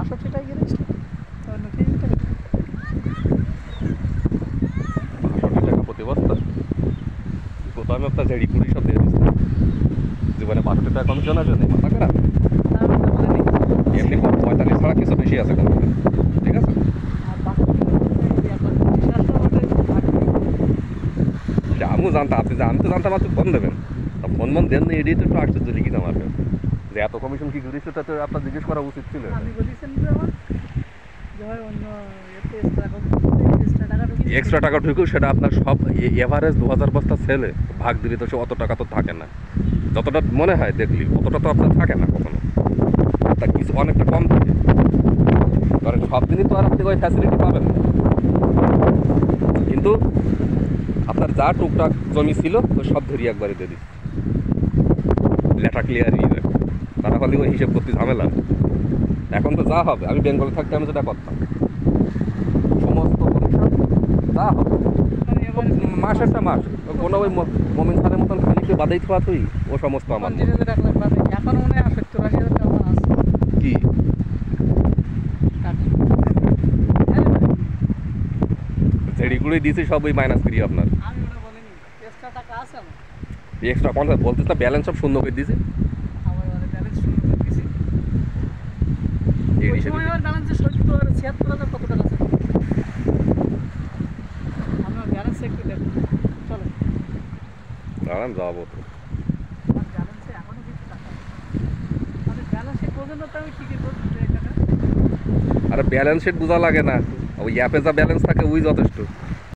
62টাই গেছে অন্য কি 62 টাকা প্রতি বস্তা কোথাও আমি আপনার ঝেড়ি পুরি সব দিয়ে দিচ্ছি জীবনে 62 টাকা কমিশন আছে না মাথা খারাপ এমনি 45 ছাড়া কিছু বেশি আছে কমিশন ঠিক আছে আমি জানতাম আপনি জানতে জানতাম আপনি ফোন দেবেন তা ফোন দেন না এটাই তো একটু আশ্চর্য লিখি আমার যে এত কমিশন কি করেছে তা তো আপনার জিজ্ঞেস করা উচিত ছিল আমি বলেছেন যে আমার যে ভাই অন্য এতে এক্সট্রা টাকা ঢুকেও সেটা আপনার সব এভারেজ 2000 বস্তা ছেলে ভাগ দিলে তো সে অত টাকা তো থাকে না যতটা মনে হয় দেখলি অতটা তো আপনার থাকে না কখনো তার কিছু অনেকটা কম থাকে কারণ সব দিনই তো আর আপনি ওই ফ্যাসিলিটি পাবেন না কিন্তু আপনার যা টুকটাক জমি ছিল ওই সব ধরি একবারে দিয়ে দিচ্ছে লেটা ক্লিয়ার হয়ে যাবে তারা হলে ওই হিসেব করতে ঝামেলা এখন তো যা হবে আমি বেঙ্গলে থাকতে আমি যেটা করতাম সমস্ত পরিষদ যা হবে মাসেরটা মাস কোনো ওই মমিন খানের মতন খানিকে বাদেই থাকা তুই ও সমস্ত আমার এখন মনে হয় 70-80 হাজার টাকা আছে কি ঝেড়িগুলোই দিয়েছি সব ওই মাইনাস করি আপনার আমি ওটা বলিনি এক্সট্রা টাকা আছে আমার এক্সট্রা কোনটা বলতেছ না ব্যালেন্স সব শূন্য করে দিয়েছে আমার ব্যালেন্স শূন্য করে দিয়েছি এই ওই হিসেবে সময় আমার ব্যালেন্সে 76,000 কত টাকা আছে আমার ব্যালেন্স একটু দেখুন চলো দাঁড়ান যাবো তো আমার ব্যালেন্সে এখনো কিছু টাকা আমি ব্যালেন্স শিট পর্যন্ত তো আমি ঠিকই করছি টাকা আরে ব্যালেন্স শিট বোঝা লাগে না ওই অ্যাপে যা ব্যালেন্স থাকে ওই যথেষ্ট